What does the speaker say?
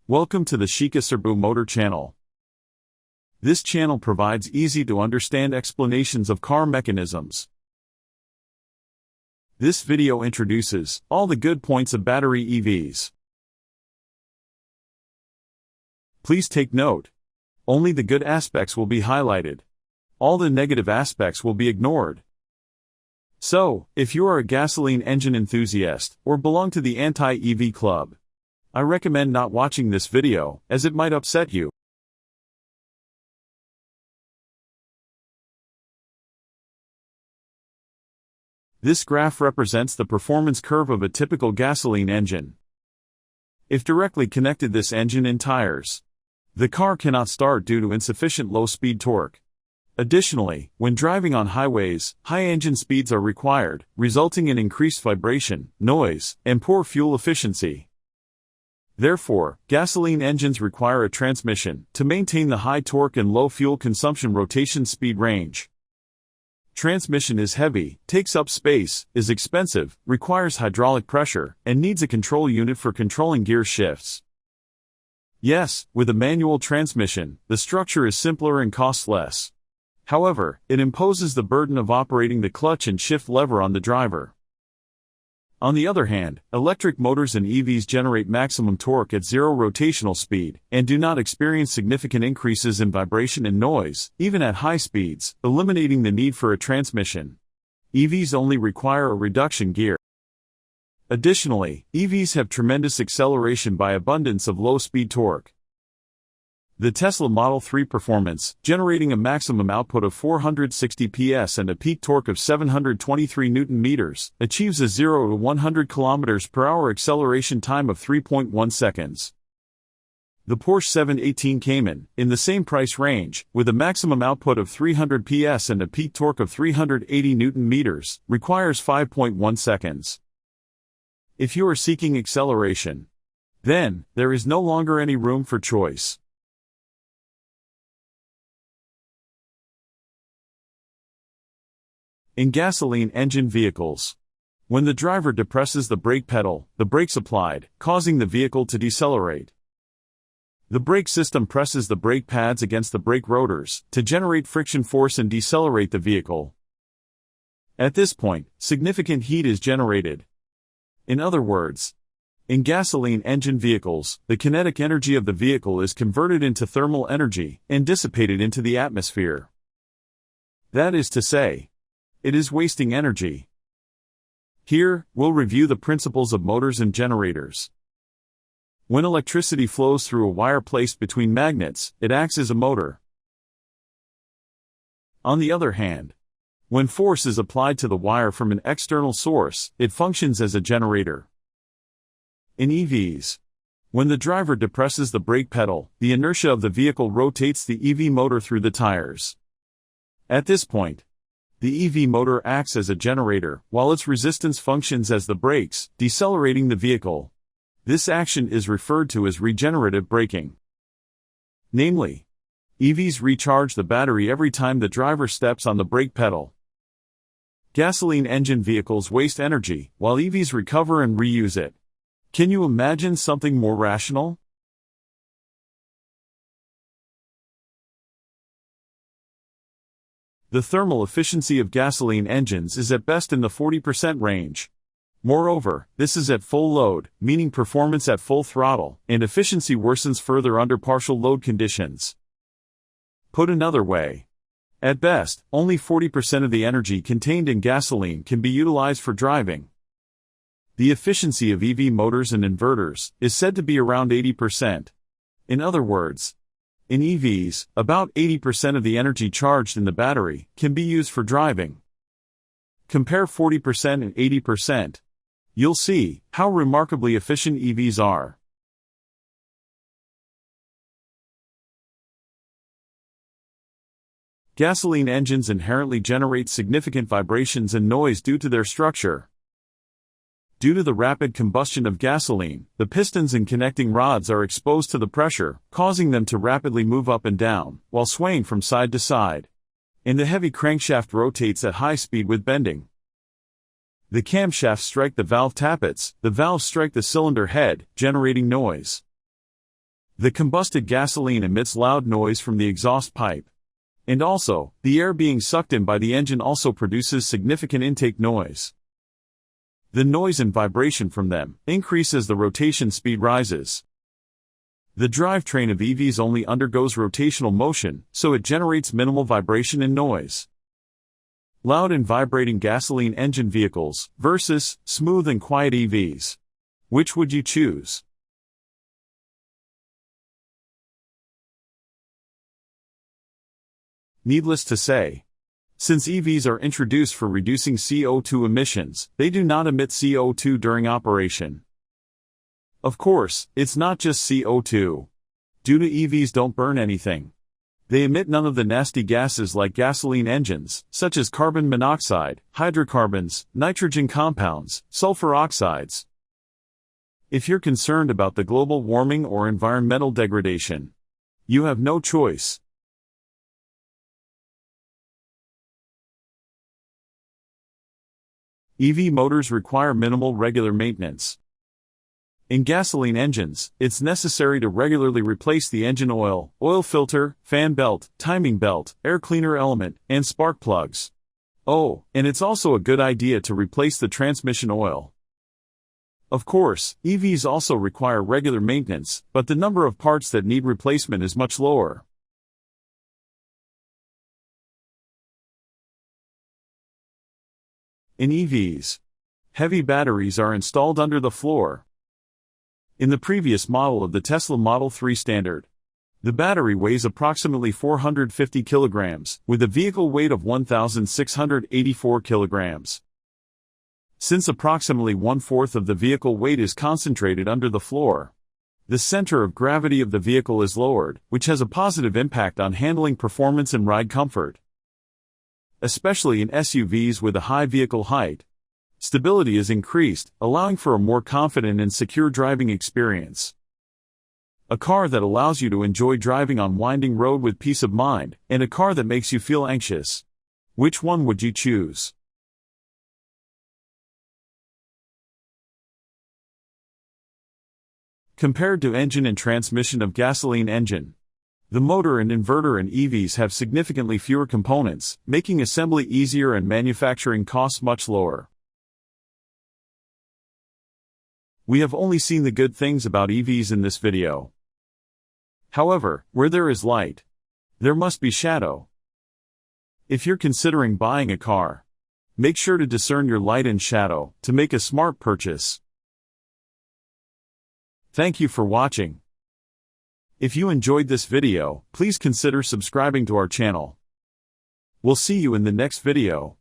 Welcome to the Shika Serbu Motor channel. This channel provides easy-to-understand explanations of car mechanisms. This video introduces all the good points of battery EVs. Please take note. Only the good aspects will be highlighted. All the negative aspects will be ignored. So, if you are a gasoline engine enthusiast or belong to the anti-EV club, I recommend not watching this video, as it might upset you. This graph represents the performance curve of a typical gasoline engine. If directly connected this engine in tires, the car cannot start due to insufficient low-speed torque. Additionally, when driving on highways, high engine speeds are required, resulting in increased vibration, noise, and poor fuel efficiency. Therefore, gasoline engines require a transmission to maintain the high torque and low fuel consumption rotation speed range. Transmission is heavy, takes up space, is expensive, requires hydraulic pressure, and needs a control unit for controlling gear shifts. Yes, with a manual transmission, the structure is simpler and costs less. However, it imposes the burden of operating the clutch and shift lever on the driver. On the other hand, electric motors and EVs generate maximum torque at zero rotational speed, and do not experience significant increases in vibration and noise, even at high speeds, eliminating the need for a transmission. EVs only require a reduction gear. Additionally, EVs have tremendous acceleration by abundance of low-speed torque. The Tesla Model 3 Performance, generating a maximum output of 460 PS and a peak torque of 723 Nm, achieves a 0 to 100 km/h acceleration time of 3.1 seconds. The Porsche 718 Cayman, in the same price range, with a maximum output of 300 PS and a peak torque of 380 Nm, requires 5.1 seconds. If you are seeking acceleration, then there is no longer any room for choice. In gasoline engine vehicles, when the driver depresses the brake pedal, the brakes applied, causing the vehicle to decelerate. The brake system presses the brake pads against the brake rotors to generate friction force and decelerate the vehicle. At this point, significant heat is generated. In other words, in gasoline engine vehicles, the kinetic energy of the vehicle is converted into thermal energy and dissipated into the atmosphere. That is to say, it is wasting energy. Here, we'll review the principles of motors and generators. When electricity flows through a wire placed between magnets, it acts as a motor. On the other hand, when force is applied to the wire from an external source, it functions as a generator. In EVs, when the driver depresses the brake pedal, the inertia of the vehicle rotates the EV motor through the tires. At this point, the EV motor acts as a generator, while its resistance functions as the brakes, decelerating the vehicle. This action is referred to as regenerative braking. Namely, EVs recharge the battery every time the driver steps on the brake pedal. Gasoline engine vehicles waste energy, while EVs recover and reuse it. Can you imagine something more rational? The thermal efficiency of gasoline engines is at best in the 40% range. Moreover, this is at full load, meaning performance at full throttle, and efficiency worsens further under partial load conditions. Put another way, at best, only 40% of the energy contained in gasoline can be utilized for driving. The efficiency of EV motors and inverters is said to be around 80%. In other words, in EVs, about 80% of the energy charged in the battery can be used for driving. Compare 40% and 80%. You'll see how remarkably efficient EVs are. Gasoline engines inherently generate significant vibrations and noise due to their structure. Due to the rapid combustion of gasoline, the pistons and connecting rods are exposed to the pressure, causing them to rapidly move up and down, while swaying from side to side. And the heavy crankshaft rotates at high speed with bending. The camshafts strike the valve tappets, the valves strike the cylinder head, generating noise. The combusted gasoline emits loud noise from the exhaust pipe. And also, the air being sucked in by the engine also produces significant intake noise. The noise and vibration from them increase as the rotation speed rises. The drivetrain of EVs only undergoes rotational motion, so it generates minimal vibration and noise. Loud and vibrating gasoline engine vehicles versus smooth and quiet EVs. Which would you choose? Needless to say, since EVs are introduced for reducing CO2 emissions, they do not emit CO2 during operation. Of course, it's not just CO2. Due to EVs don't burn anything. They emit none of the nasty gases like gasoline engines, such as carbon monoxide, hydrocarbons, nitrogen compounds, sulfur oxides. If you're concerned about the global warming or environmental degradation, you have no choice. EV motors require minimal regular maintenance. In gasoline engines, it's necessary to regularly replace the engine oil, oil filter, fan belt, timing belt, air cleaner element, and spark plugs. Oh, and it's also a good idea to replace the transmission oil. Of course, EVs also require regular maintenance, but the number of parts that need replacement is much lower. In EVs, heavy batteries are installed under the floor. In the previous model of the Tesla Model 3 Standard, the battery weighs approximately 450 kilograms, with a vehicle weight of 1,684 kilograms. Since approximately one-fourth of the vehicle weight is concentrated under the floor, the center of gravity of the vehicle is lowered, which has a positive impact on handling performance and ride comfort. Especially in SUVs with a high vehicle height, stability is increased, allowing for a more confident and secure driving experience. A car that allows you to enjoy driving on winding road with peace of mind, and a car that makes you feel anxious. Which one would you choose? Compared to engine and transmission of gasoline engine, the motor and inverter in EVs have significantly fewer components, making assembly easier and manufacturing costs much lower. We have only seen the good things about EVs in this video. However, where there is light, there must be shadow. If you're considering buying a car, make sure to discern your light and shadow to make a smart purchase. Thank you for watching. If you enjoyed this video, please consider subscribing to our channel. We'll see you in the next video.